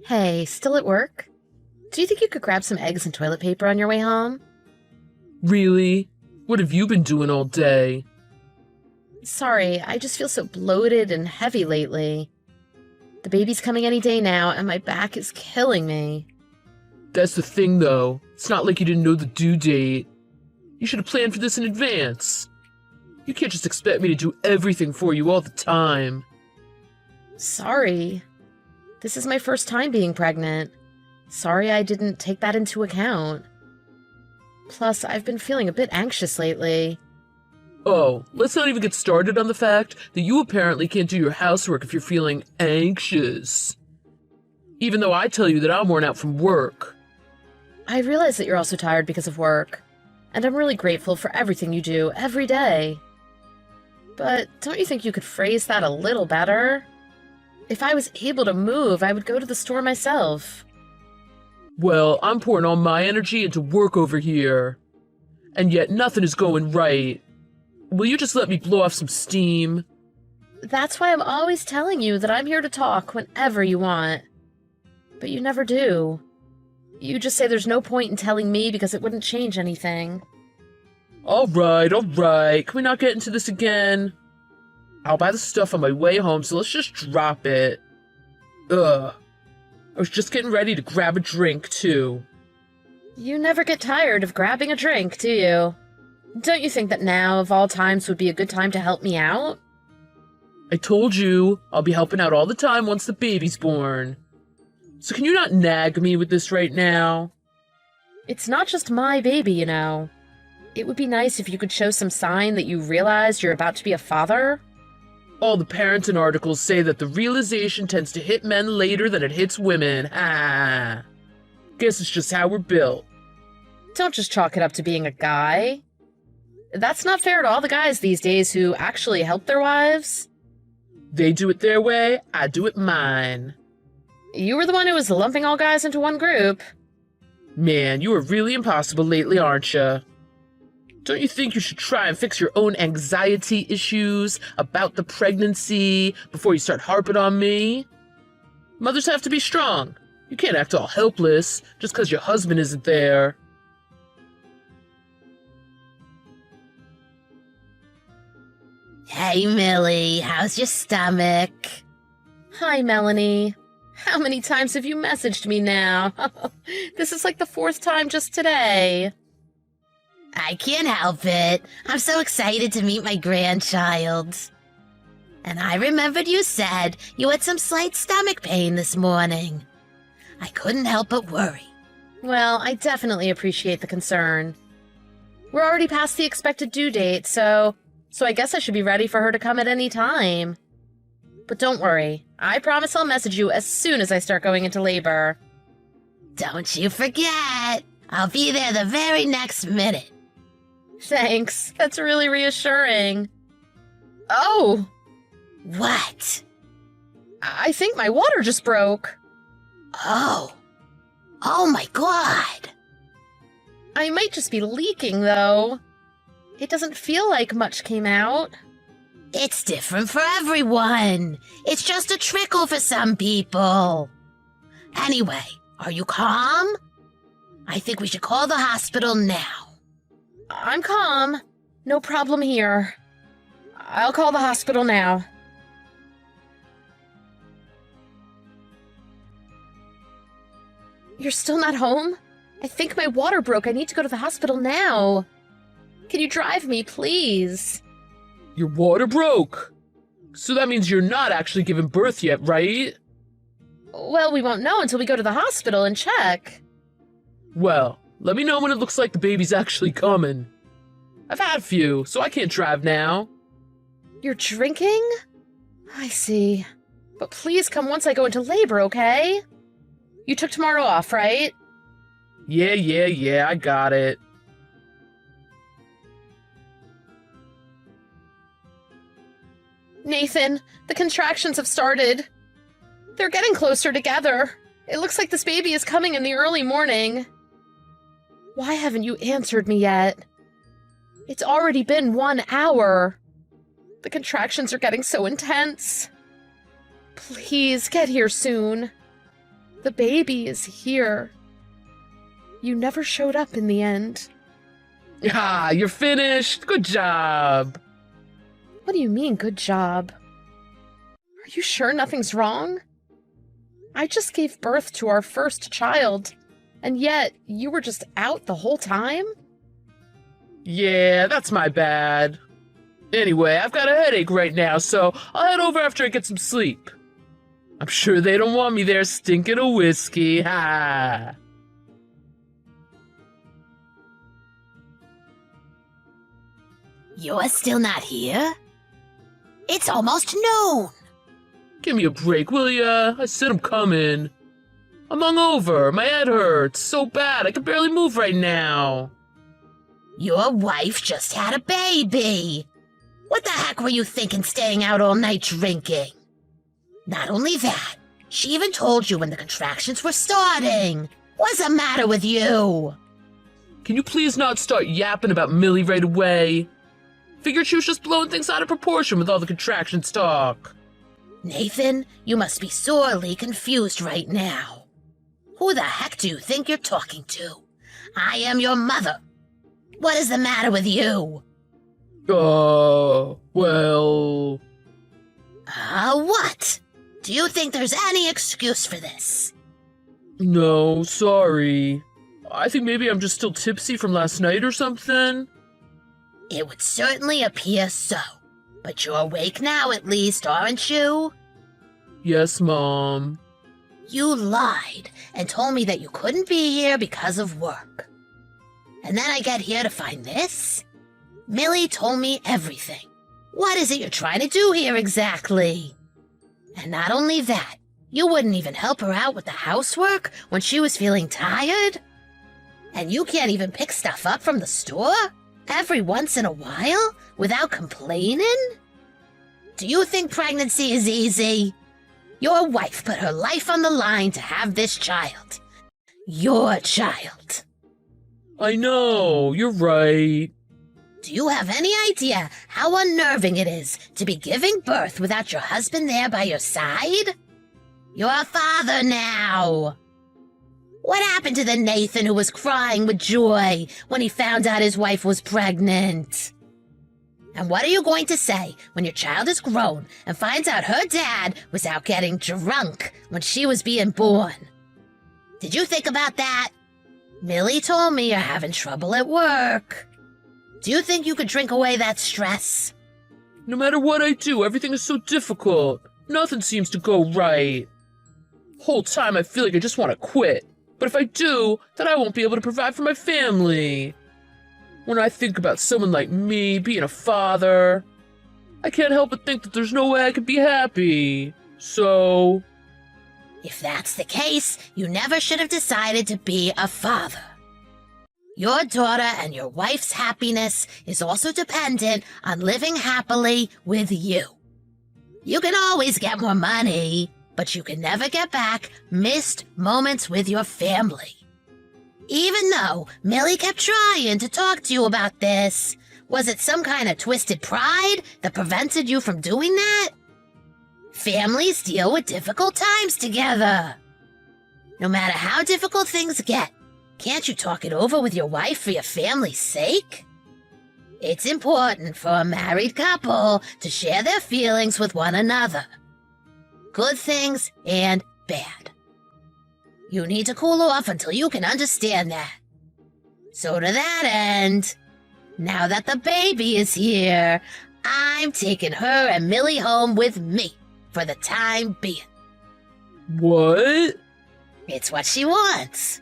Hey, still at work? Do you think you could grab some eggs and toilet paper on your way home? Really? What have you been doing all day? Sorry, I just feel so bloated and heavy lately. The baby's coming any day now, and my back is killing me. That's the thing, though. It's not like you didn't know the due date. You should have planned for this in advance. You can't just expect me to do everything for you all the time. Sorry. This is my first time being pregnant. Sorry I didn't take that into account. Plus, I've been feeling a bit anxious lately. Oh, let's not even get started on the fact that you apparently can't do your housework if you're feeling anxious. Even though I tell you that I'm worn out from work. I realize that you're also tired because of work, and I'm really grateful for everything you do every day. But don't you think you could phrase that a little better? If I was able to move, I would go to the store myself. Well, I'm pouring all my energy into work over here. And yet nothing is going right. Will you just let me blow off some steam? That's why I'm always telling you that I'm here to talk whenever you want. But you never do. You just say there's no point in telling me because it wouldn't change anything. All right. Can we not get into this again? I'll buy the stuff on my way home, so let's just drop it. Ugh. I was just getting ready to grab a drink, too. You never get tired of grabbing a drink, do you? Don't you think that now, of all times, would be a good time to help me out? I told you, I'll be helping out all the time once the baby's born. So can you not nag me with this right now? It's not just my baby, you know. It would be nice if you could show some sign that you realized you're about to be a father. All the parents and articles say that the realization tends to hit men later than it hits women. Ha! Guess it's just how we're built. Don't just chalk it up to being a guy. That's not fair to all the guys these days who actually help their wives. They do it their way, I do it mine. You were the one who was lumping all guys into one group. Man, you are really impossible lately, aren't you? Don't you think you should try and fix your own anxiety issues about the pregnancy before you start harping on me? Mothers have to be strong. You can't act all helpless just because your husband isn't there. Hey, Millie, how's your stomach? Hi, Melanie. How many times have you messaged me now? This is like the fourth time just today. I can't help it. I'm so excited to meet my grandchild. And I remembered you said you had some slight stomach pain this morning. I couldn't help but worry. Well, I definitely appreciate the concern. We're already past the expected due date, so I guess I should be ready for her to come at any time. But don't worry, I promise I'll message you as soon as I start going into labor. Don't you forget. I'll be there the very next minute. Thanks, that's really reassuring. Oh! What? I think my water just broke. Oh. Oh my God. I might just be leaking, though. It doesn't feel like much came out. It's different for everyone. It's just a trickle for some people. Anyway, are you calm? I think we should call the hospital now. I'm calm. No problem here. I'll call the hospital now. You're still not home? I think my water broke. I need to go to the hospital now. Can you drive me, please? Your water broke. So that means you're not actually giving birth yet, right? Well, we won't know until we go to the hospital and check. Well, let me know when it looks like the baby's actually coming. I've had a few, so I can't drive now. You're drinking? I see. But please come once I go into labor, okay? You took tomorrow off, right? Yeah, I got it. Nathan, the contractions have started. They're getting closer together. It looks like this baby is coming in the early morning. Why haven't you answered me yet? It's already been 1 hour. The contractions are getting so intense. Please, get here soon. The baby is here. You never showed up in the end. Ah, you're finished. Good job. What do you mean, good job? Are you sure nothing's wrong? I just gave birth to our first child, and yet you were just out the whole time? Yeah, that's my bad. Anyway, I've got a headache right now, so I'll head over after I get some sleep. I'm sure they don't want me there stinking of whiskey. Ha! You're still not here? It's almost noon. Give me a break, will ya? I said I'm coming. I'm hungover. My head hurts so bad I can barely move right now. Your wife just had a baby. What the heck were you thinking staying out all night drinking? Not only that, she even told you when the contractions were starting. What's the matter with you? Can you please not start yapping about Millie right away? Figured she was just blowing things out of proportion with all the contractions talk. Nathan, you must be sorely confused right now. Who the heck do you think you're talking to? I am your mother. What is the matter with you? Well... What? Do you think there's any excuse for this? No, sorry. I think maybe I'm just still tipsy from last night or something. It would certainly appear so. But you're awake now at least, aren't you? Yes, Mom. You lied and told me that you couldn't be here because of work. And then I get here to find this? Millie told me everything. What is it you're trying to do here exactly? And not only that, you wouldn't even help her out with the housework when she was feeling tired? And you can't even pick stuff up from the store every once in a while without complaining? Do you think pregnancy is easy? Your wife put her life on the line to have this child. Your child. I know, you're right. Do you have any idea how unnerving it is to be giving birth without your husband there by your side? You're a father now. What happened to the Nathan who was crying with joy when he found out his wife was pregnant? And what are you going to say when your child is grown and finds out her dad was out getting drunk when she was being born? Did you think about that? Millie told me you're having trouble at work. Do you think you could drink away that stress? No matter what I do, everything is so difficult. Nothing seems to go right. Whole time I feel like I just want to quit. But if I do, then I won't be able to provide for my family. When I think about someone like me being a father, I can't help but think that there's no way I could be happy. So... If that's the case, you never should have decided to be a father. Your daughter and your wife's happiness is also dependent on living happily with you. You can always get more money, but you can never get back missed moments with your family. Even though Millie kept trying to talk to you about this, was it some kind of twisted pride that prevented you from doing that? Families deal with difficult times together. No matter how difficult things get, can't you talk it over with your wife for your family's sake? It's important for a married couple to share their feelings with one another. Good things and bad. You need to cool off until you can understand that. So to that end, now that the baby is here, I'm taking her and Millie home with me for the time being. What? It's what she wants.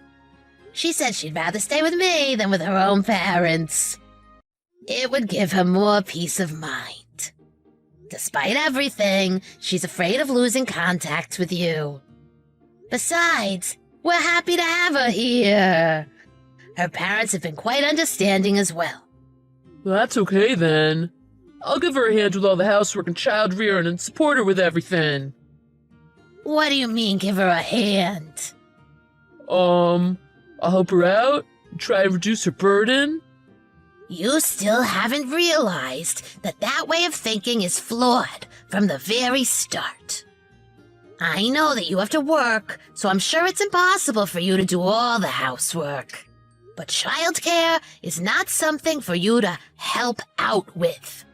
She said she'd rather stay with me than with her own parents. It would give her more peace of mind. Despite everything, she's afraid of losing contact with you. Besides, we're happy to have her here. Her parents have been quite understanding as well. Well, that's okay then. I'll give her a hand with all the housework and child rearing and support her with everything. What do you mean, give her a hand? I'll help her out and try and reduce her burden. You still haven't realized that that way of thinking is flawed from the very start. I know that you have to work, so I'm sure it's impossible for you to do all the housework. But childcare is not something for you to help out with.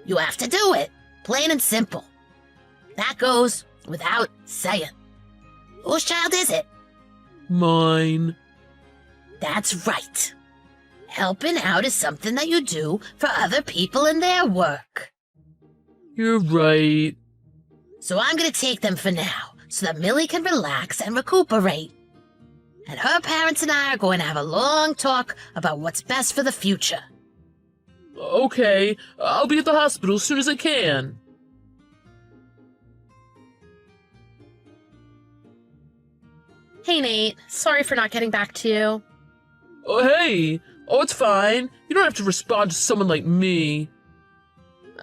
You have to do it, plain and simple. That goes without saying. Whose child is it? Mine. That's right. Helping out is something that you do for other people in their work. You're right. So I'm going to take them for now, so that Millie can relax and recuperate. And her parents and I are going to have a long talk about what's best for the future. Okay, I'll be at the hospital as soon as I can. Hey, Nate. Sorry for not getting back to you. Oh, hey! Oh, it's fine. You don't have to respond to someone like me.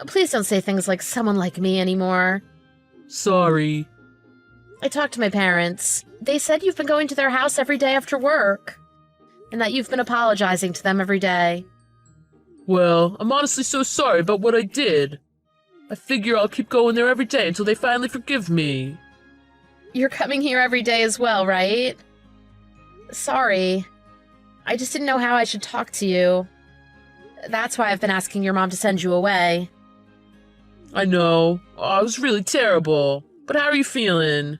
Please don't say things like someone like me anymore. Sorry. I talked to my parents. They said you've been going to their house every day after work, and that you've been apologizing to them every day. Well, I'm honestly so sorry about what I did. I figure I'll keep going there every day until they finally forgive me. You're coming here every day as well, right? Sorry. I just didn't know how I should talk to you. That's why I've been asking your mom to send you away. I know. Oh, I was really terrible. But how are you feeling?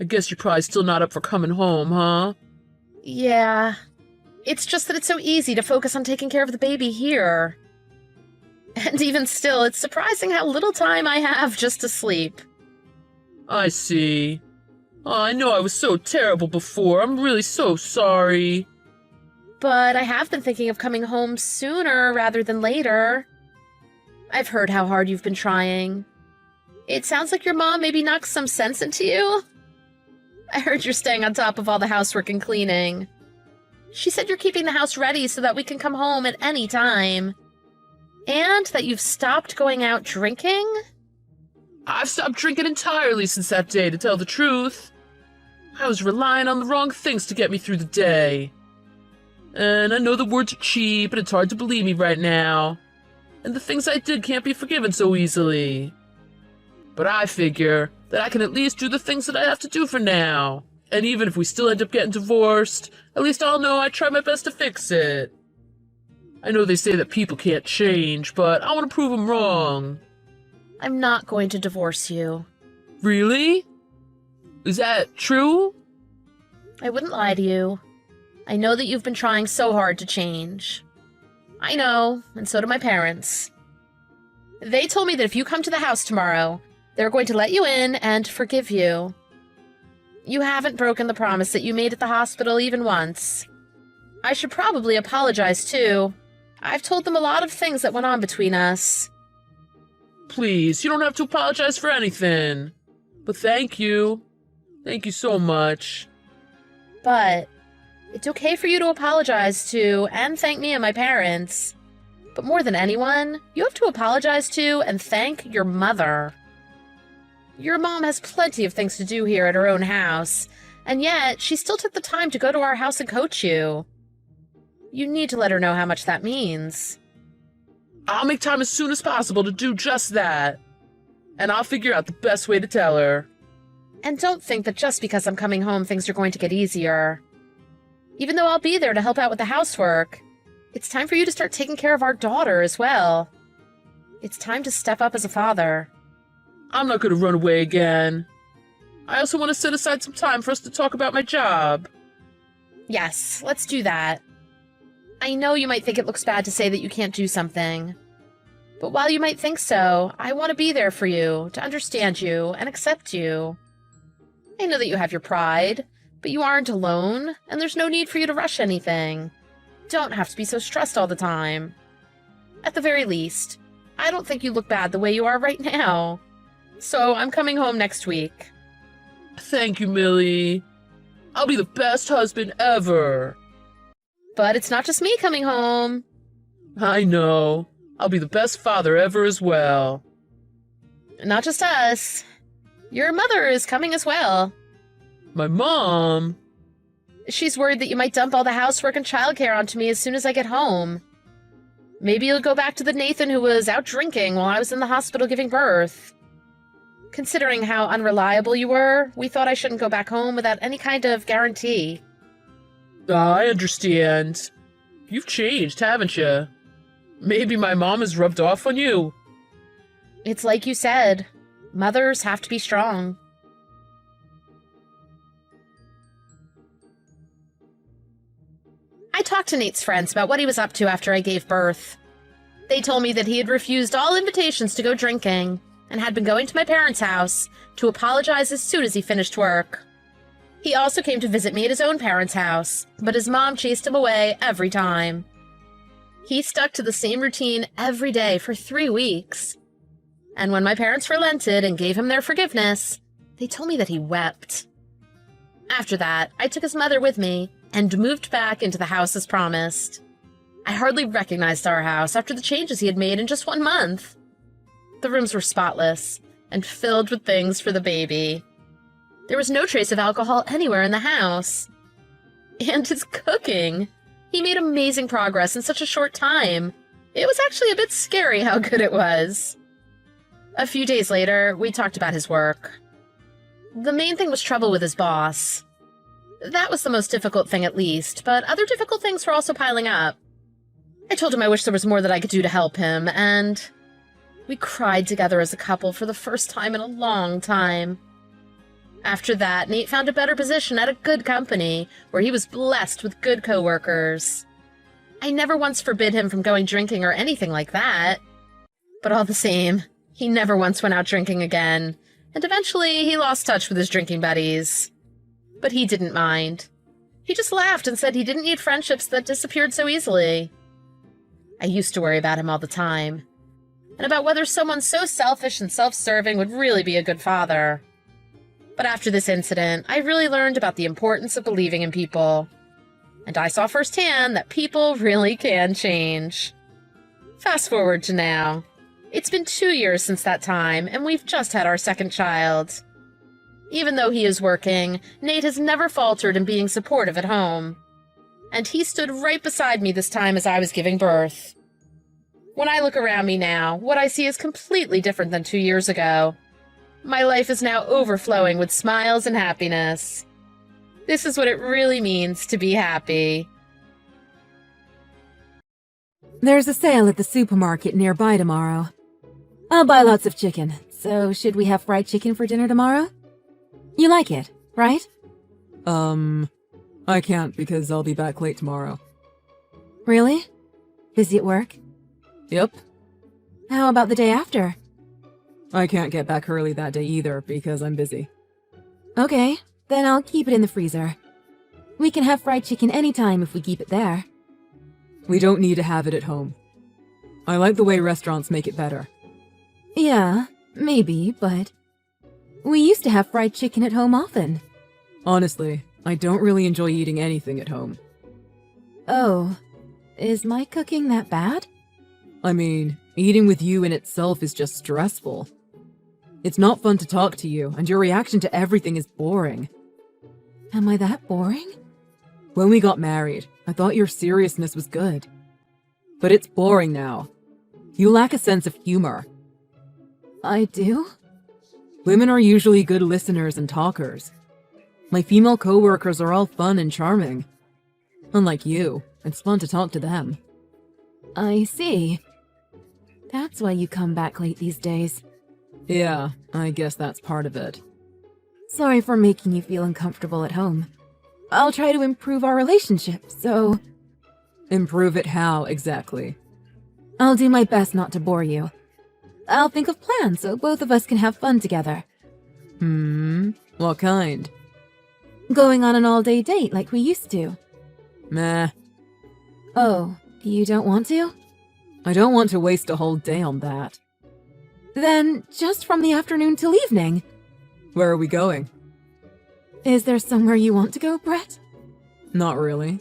I guess you're probably still not up for coming home, huh? Yeah. It's just that it's so easy to focus on taking care of the baby here. And even still, it's surprising how little time I have just to sleep. I see. Oh, I know I was so terrible before. I'm really so sorry. But I have been thinking of coming home sooner rather than later. I've heard how hard you've been trying. It sounds like your mom maybe knocked some sense into you. I heard you're staying on top of all the housework and cleaning. She said you're keeping the house ready so that we can come home at any time. And that you've stopped going out drinking? I've stopped drinking entirely since that day, to tell the truth. I was relying on the wrong things to get me through the day. And I know the words are cheap, and it's hard to believe me right now. And the things I did can't be forgiven so easily. But I figure that I can at least do the things that I have to do for now. And even if we still end up getting divorced, at least I'll know I tried my best to fix it. I know they say that people can't change, but I want to prove them wrong. I'm not going to divorce you. Really? Is that true? I wouldn't lie to you. I know that you've been trying so hard to change. I know, and so do my parents. They told me that if you come to the house tomorrow, they're going to let you in and forgive you. You haven't broken the promise that you made at the hospital even once. I should probably apologize, too. I've told them a lot of things that went on between us. Please, you don't have to apologize for anything. But thank you. Thank you so much. But it's okay for you to apologize to and thank me and my parents. But more than anyone, you have to apologize to and thank your mother. Your mom has plenty of things to do here at her own house, and yet she still took the time to go to our house and coach you. You need to let her know how much that means. I'll make time as soon as possible to do just that. And I'll figure out the best way to tell her. And don't think that just because I'm coming home things are going to get easier. Even though I'll be there to help out with the housework, it's time for you to start taking care of our daughter as well. It's time to step up as a father. I'm not going to run away again. I also want to set aside some time for us to talk about my job. Yes, let's do that. I know you might think it looks bad to say that you can't do something. But while you might think so, I want to be there for you, to understand you and accept you. I know that you have your pride, but you aren't alone, and there's no need for you to rush anything. Don't have to be so stressed all the time. At the very least, I don't think you look bad the way you are right now. So I'm coming home next week. Thank you, Millie. I'll be the best husband ever. But it's not just me coming home. I know. I'll be the best father ever as well. Not just us. Your mother is coming as well. My mom? She's worried that you might dump all the housework and childcare onto me as soon as I get home. Maybe you'll go back to the Nathan who was out drinking while I was in the hospital giving birth. Considering how unreliable you were, we thought I shouldn't go back home without any kind of guarantee. I understand. You've changed, haven't you? Maybe my mom has rubbed off on you. It's like you said, mothers have to be strong. I talked to Nate's friends about what he was up to after I gave birth. They told me that he had refused all invitations to go drinking and had been going to my parents' house to apologize as soon as he finished work. He also came to visit me at his own parents' house, but his mom chased him away every time. He stuck to the same routine every day for 3 weeks. And when my parents relented and gave him their forgiveness, they told me that he wept. After that, I took his mother with me and moved back into the house as promised. I hardly recognized our house after the changes he had made in just 1 month. The rooms were spotless and filled with things for the baby. There was no trace of alcohol anywhere in the house. And his cooking. He made amazing progress in such a short time. It was actually a bit scary how good it was. A few days later, we talked about his work. The main thing was trouble with his boss. That was the most difficult thing at least, but other difficult things were also piling up. I told him I wished there was more that I could do to help him, and we cried together as a couple for the first time in a long time. After that, Nate found a better position at a good company, where he was blessed with good coworkers. I never once forbid him from going drinking or anything like that. But all the same, he never once went out drinking again, and eventually he lost touch with his drinking buddies. But he didn't mind. He just laughed and said he didn't need friendships that disappeared so easily. I used to worry about him all the time, and about whether someone so selfish and self-serving would really be a good father. But after this incident, I really learned about the importance of believing in people. And I saw firsthand that people really can change. Fast forward to now. It's been 2 years since that time, and we've just had our second child. Even though he is working, Nate has never faltered in being supportive at home. And he stood right beside me this time as I was giving birth. When I look around me now, what I see is completely different than 2 years ago. My life is now overflowing with smiles and happiness. This is what it really means to be happy. There's a sale at the supermarket nearby tomorrow. I'll buy lots of chicken, so should we have fried chicken for dinner tomorrow? You like it, right? I can't because I'll be back late tomorrow. Really? Busy at work? Yep. How about the day after? I can't get back early that day either because I'm busy. Okay, then I'll keep it in the freezer. We can have fried chicken anytime if we keep it there. We don't need to have it at home. I like the way restaurants make it better. Yeah, maybe, but we used to have fried chicken at home often. Honestly, I don't really enjoy eating anything at home. Oh, is my cooking that bad? I mean, eating with you in itself is just stressful. It's not fun to talk to you, and your reaction to everything is boring. Am I that boring? When we got married, I thought your seriousness was good. But it's boring now. You lack a sense of humor. I do? Women are usually good listeners and talkers. My female coworkers are all fun and charming. Unlike you, it's fun to talk to them. I see. That's why you come back late these days. Yeah, I guess that's part of it. Sorry for making you feel uncomfortable at home. I'll try to improve our relationship, so... Improve it how, exactly? I'll do my best not to bore you. I'll think of plans so both of us can have fun together. What kind? Going on an all-day date like we used to. Meh. Oh, you don't want to? I don't want to waste a whole day on that. Then, just from the afternoon till evening. Where are we going? Is there somewhere you want to go, Brett? Not really.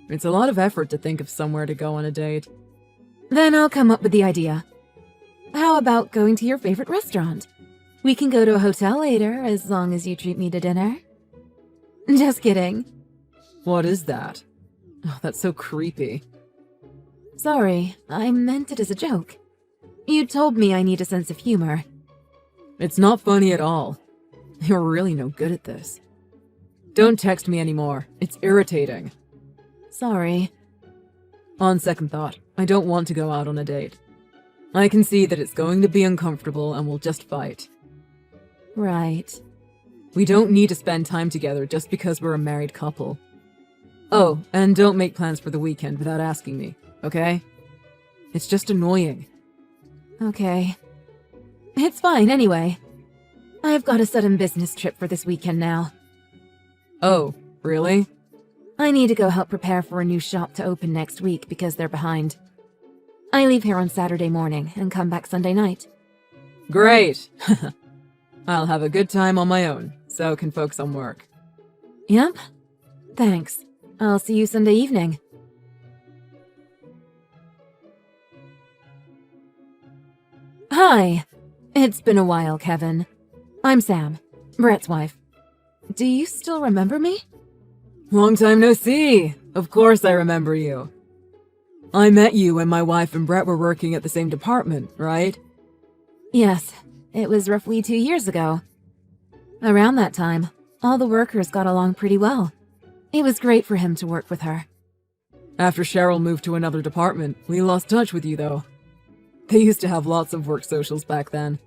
It's a lot of effort to think of somewhere to go on a date. Then I'll come up with the idea. How about going to your favorite restaurant? We can go to a hotel later, as long as you treat me to dinner. Just kidding. What is that? Oh, that's so creepy. Sorry, I meant it as a joke. You told me I need a sense of humor. It's not funny at all. You're really no good at this. Don't text me anymore. It's irritating. Sorry. On second thought, I don't want to go out on a date. I can see that it's going to be uncomfortable and we'll just fight. Right. We don't need to spend time together just because we're a married couple. Oh, and don't make plans for the weekend without asking me, okay? It's just annoying. Okay. It's fine anyway. I've got a sudden business trip for this weekend now. Oh, really? I need to go help prepare for a new shop to open next week because they're behind. I leave here on Saturday morning and come back Sunday night. Great! I'll have a good time on my own, so can focus on work. Yep. Thanks. I'll see you Sunday evening. Hi. It's been a while, Kevin. I'm Sam, Brett's wife. Do you still remember me? Long time no see! Of course I remember you. I met you when my wife and Brett were working at the same department, right? Yes, it was roughly 2 years ago. Around that time, all the workers got along pretty well. It was great for him to work with her. After Cheryl moved to another department, we lost touch with you though. They used to have lots of work socials back then.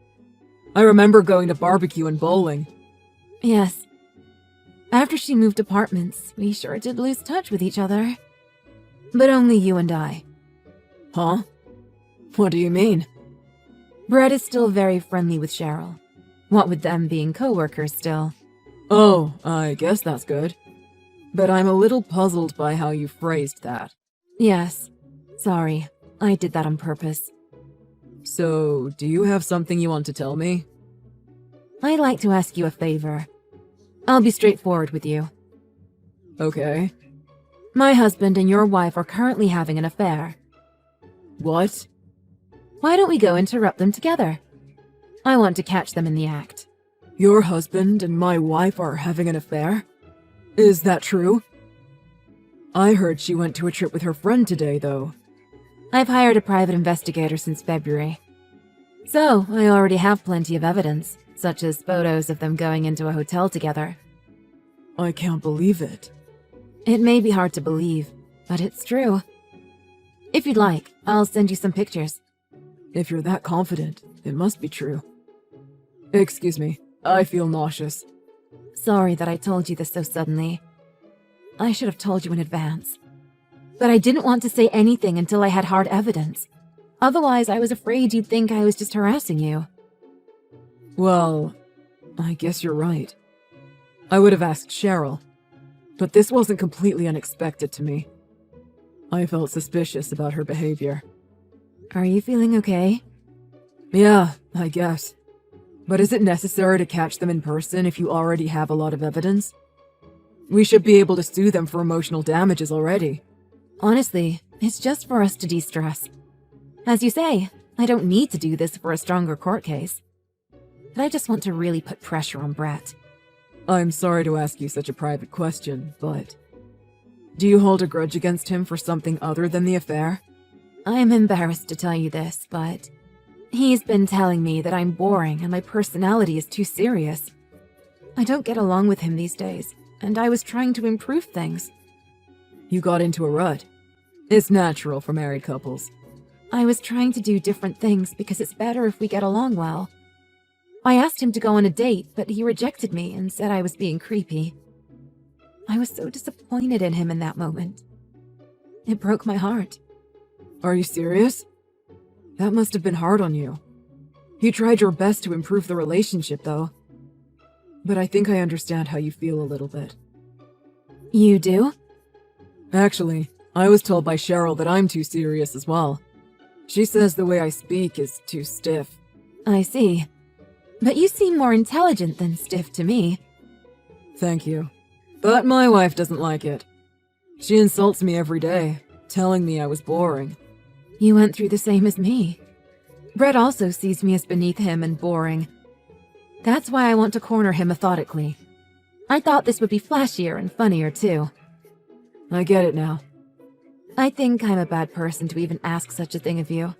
I remember going to barbecue and bowling. Yes. After she moved apartments, we sure did lose touch with each other. But only you and I. Huh? What do you mean? Brett is still very friendly with Cheryl. What with them being co-workers still. Oh, I guess that's good. But I'm a little puzzled by how you phrased that. Yes. Sorry, I did that on purpose. So, do you have something you want to tell me? I'd like to ask you a favor. I'll be straightforward with you. Okay. My husband and your wife are currently having an affair. What? Why don't we go interrupt them together? I want to catch them in the act. Your husband and my wife are having an affair? Is that true? I heard she went to a trip with her friend today, though. I've hired a private investigator since February. So, I already have plenty of evidence, such as photos of them going into a hotel together. I can't believe it. It may be hard to believe, but it's true. If you'd like, I'll send you some pictures. If you're that confident, it must be true. Excuse me, I feel nauseous. Sorry that I told you this so suddenly. I should have told you in advance. But I didn't want to say anything until I had hard evidence. Otherwise, I was afraid you'd think I was just harassing you. Well, I guess you're right. I would have asked Cheryl, but this wasn't completely unexpected to me. I felt suspicious about her behavior. Are you feeling okay? Yeah, I guess. But is it necessary to catch them in person if you already have a lot of evidence? We should be able to sue them for emotional damages already. Honestly, it's just for us to de-stress. As you say, I don't need to do this for a stronger court case. But I just want to really put pressure on Brett. I'm sorry to ask you such a private question, but... do you hold a grudge against him for something other than the affair? I'm embarrassed to tell you this, but... he's been telling me that I'm boring and my personality is too serious. I don't get along with him these days, and I was trying to improve things. You got into a rut. It's natural for married couples. I was trying to do different things because it's better if we get along well. I asked him to go on a date, but he rejected me and said I was being creepy. I was so disappointed in him in that moment. It broke my heart. Are you serious? That must have been hard on you. You tried your best to improve the relationship, though. But I think I understand how you feel a little bit. You do? Actually, I was told by Cheryl that I'm too serious as well. She says the way I speak is too stiff. I see. But you seem more intelligent than stiff to me. Thank you. But my wife doesn't like it. She insults me every day, telling me I was boring. You went through the same as me. Brett also sees me as beneath him and boring. That's why I want to corner him methodically. I thought this would be flashier and funnier too. I get it now. I think I'm a bad person to even ask such a thing of you.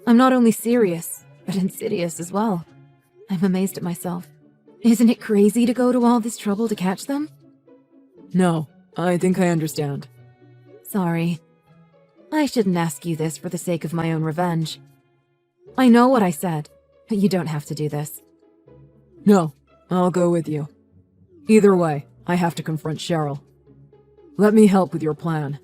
I'm not only serious, but insidious as well. I'm amazed at myself. Isn't it crazy to go to all this trouble to catch them? No, I think I understand. Sorry. I shouldn't ask you this for the sake of my own revenge. I know what I said, but you don't have to do this. No, I'll go with you. Either way, I have to confront Cheryl. Let me help with your plan.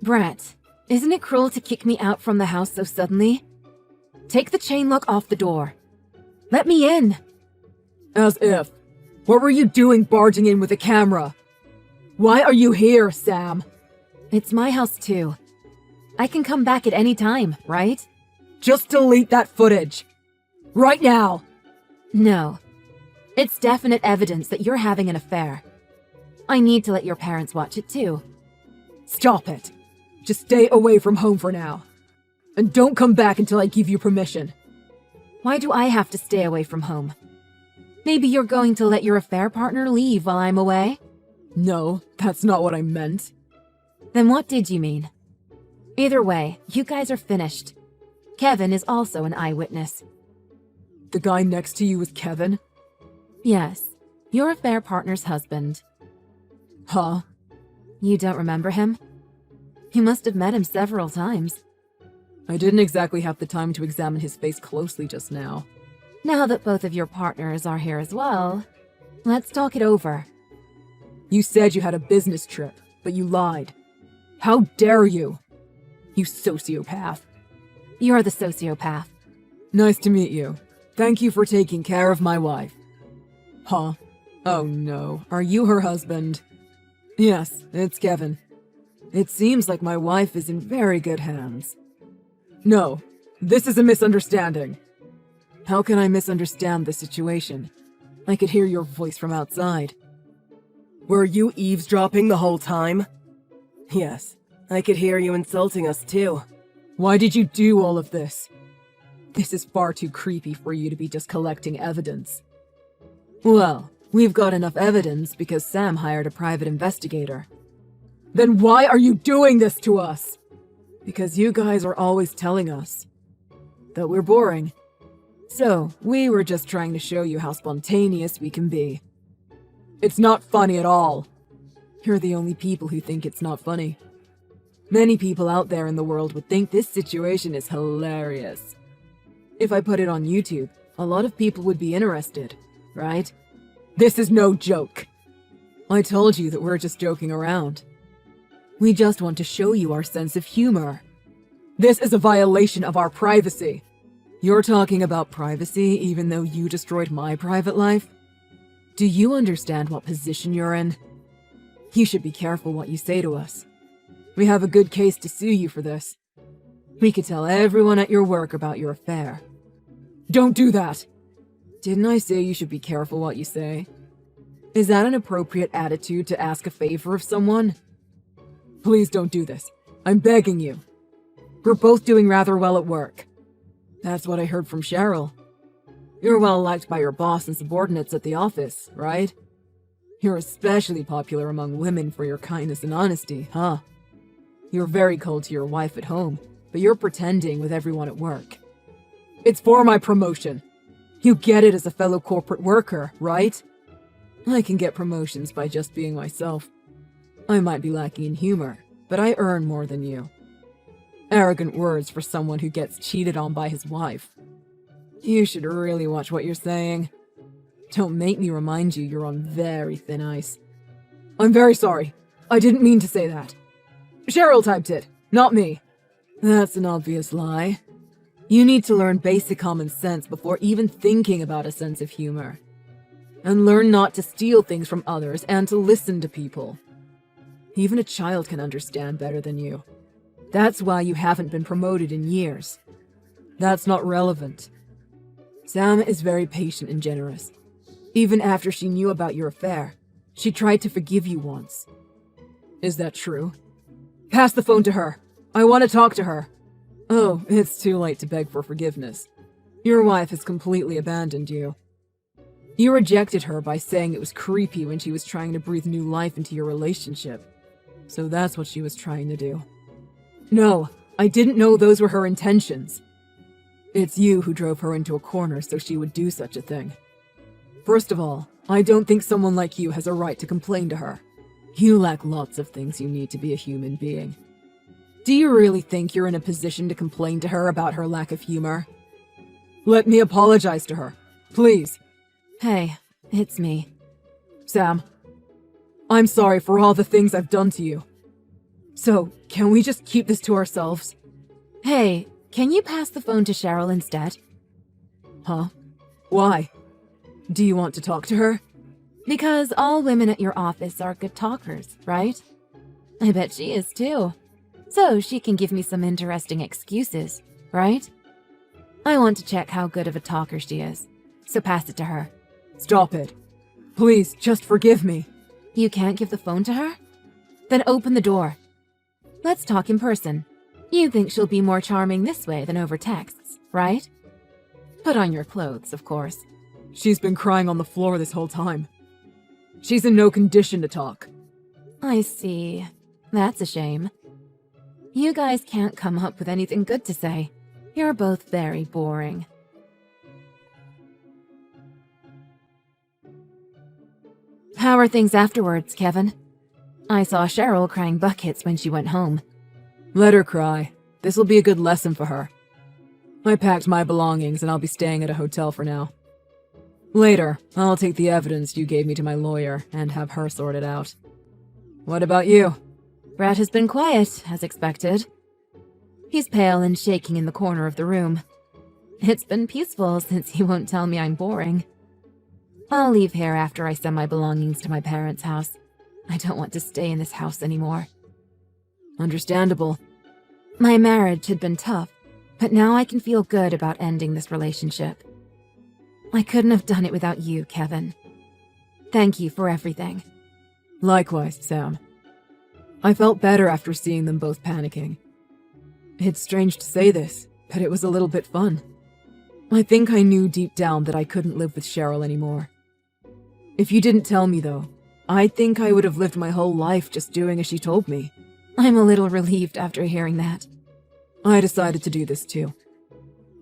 Brett, isn't it cruel to kick me out from the house so suddenly? Take the chain lock off the door. Let me in! As if. What were you doing barging in with a camera? Why are you here, Sam? It's my house too. I can come back at any time, right? Just delete that footage. Right now! No. It's definite evidence that you're having an affair. I need to let your parents watch it too. Stop it. Just stay away from home for now. And don't come back until I give you permission. Why do I have to stay away from home? Maybe you're going to let your affair partner leave while I'm away? No, that's not what I meant. Then what did you mean? Either way, you guys are finished. Kevin is also an eyewitness. The guy next to you was Kevin? Yes, your affair partner's husband. Huh? You don't remember him? You must have met him several times. I didn't exactly have the time to examine his face closely just now. Now that both of your partners are here as well, let's talk it over. You said you had a business trip, but you lied. How dare you? You sociopath. You're the sociopath. Nice to meet you. Thank you for taking care of my wife. Huh? Oh no, are you her husband? Yes, it's Kevin. It seems like my wife is in very good hands. No, this is a misunderstanding. How can I misunderstand the situation? I could hear your voice from outside. Were you eavesdropping the whole time? Yes, I could hear you insulting us too. Why did you do all of this? This is far too creepy for you to be just collecting evidence. Well, we've got enough evidence because Sam hired a private investigator. Then why are you doing this to us? Because you guys are always telling us that we're boring. So, we were just trying to show you how spontaneous we can be. It's not funny at all. You're the only people who think it's not funny. Many people out there in the world would think this situation is hilarious. If I put it on YouTube, a lot of people would be interested, right? This is no joke. I told you that we're just joking around. We just want to show you our sense of humor. This is a violation of our privacy. You're talking about privacy even though you destroyed my private life? Do you understand what position you're in? You should be careful what you say to us. We have a good case to sue you for this. We could tell everyone at your work about your affair. Don't do that! Didn't I say you should be careful what you say? Is that an appropriate attitude to ask a favor of someone? Please don't do this. I'm begging you. We're both doing rather well at work. That's what I heard from Cheryl. You're well liked by your boss and subordinates at the office, right? You're especially popular among women for your kindness and honesty, huh? You're very cold to your wife at home, but you're pretending with everyone at work. It's for my promotion. You get it as a fellow corporate worker, right? I can get promotions by just being myself. I might be lacking in humor, but I earn more than you. Arrogant words for someone who gets cheated on by his wife. You should really watch what you're saying. Don't make me remind you you're on very thin ice. I'm very sorry. I didn't mean to say that. Cheryl typed it, not me. That's an obvious lie. You need to learn basic common sense before even thinking about a sense of humor. And learn not to steal things from others and to listen to people. Even a child can understand better than you. That's why you haven't been promoted in years. That's not relevant. Sam is very patient and generous. Even after she knew about your affair, she tried to forgive you once. Is that true? Pass the phone to her. I want to talk to her. Oh, it's too late to beg for forgiveness. Your wife has completely abandoned you. You rejected her by saying it was creepy when she was trying to breathe new life into your relationship. So that's what she was trying to do. No, I didn't know those were her intentions. It's you who drove her into a corner so she would do such a thing. First of all, I don't think someone like you has a right to complain to her. You lack lots of things you need to be a human being. Do you really think you're in a position to complain to her about her lack of humor? Let me apologize to her, please. Hey, it's me. Sam, I'm sorry for all the things I've done to you. So, can we just keep this to ourselves? Hey, can you pass the phone to Cheryl instead? Huh? Why? Do you want to talk to her? Because all women at your office are good talkers, right? I bet she is too. So she can give me some interesting excuses, right? I want to check how good of a talker she is, so pass it to her. Stop it. Please, just forgive me. You can't give the phone to her? Then open the door. Let's talk in person. You think she'll be more charming this way than over texts, right? Put on your clothes, of course. She's been crying on the floor this whole time. She's in no condition to talk. I see. That's a shame. You guys can't come up with anything good to say. You're both very boring. How are things afterwards, Kevin? I saw Cheryl crying buckets when she went home. Let her cry. This'll be a good lesson for her. I packed my belongings and I'll be staying at a hotel for now. Later, I'll take the evidence you gave me to my lawyer and have her sort it out. What about you? Brett has been quiet, as expected. He's pale and shaking in the corner of the room. It's been peaceful since he won't tell me I'm boring. I'll leave here after I send my belongings to my parents' house. I don't want to stay in this house anymore. Understandable. My marriage had been tough, but now I can feel good about ending this relationship. I couldn't have done it without you, Kevin. Thank you for everything. Likewise, Sam. I felt better after seeing them both panicking. It's strange to say this, but it was a little bit fun. I think I knew deep down that I couldn't live with Cheryl anymore. If you didn't tell me, though, I think I would have lived my whole life just doing as she told me. I'm a little relieved after hearing that. I decided to do this too.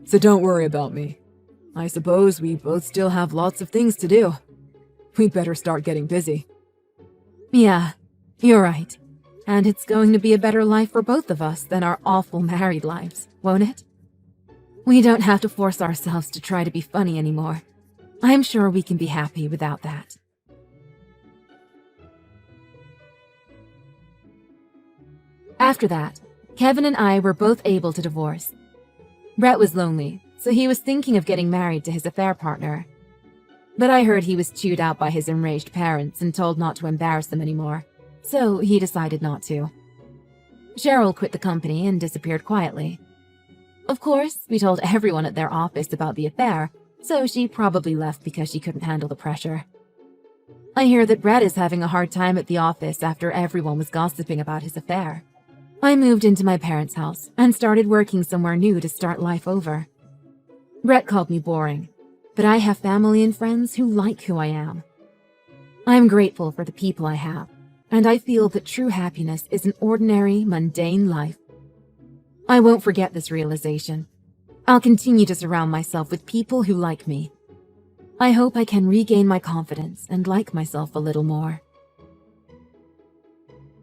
So don't worry about me. I suppose we both still have lots of things to do. We'd better start getting busy. Yeah, you're right. And it's going to be a better life for both of us than our awful married lives, won't it? We don't have to force ourselves to try to be funny anymore. I'm sure we can be happy without that. After that, Kevin and I were both able to divorce. Brett was lonely, so he was thinking of getting married to his affair partner. But I heard he was chewed out by his enraged parents and told not to embarrass them anymore, so he decided not to. Cheryl quit the company and disappeared quietly. Of course, we told everyone at their office about the affair, so she probably left because she couldn't handle the pressure. I hear that Brett is having a hard time at the office after everyone was gossiping about his affair. I moved into my parents' house and started working somewhere new to start life over. Brett called me boring, but I have family and friends who like who I am. I'm grateful for the people I have, and I feel that true happiness is an ordinary, mundane life. I won't forget this realization. I'll continue to surround myself with people who like me. I hope I can regain my confidence and like myself a little more.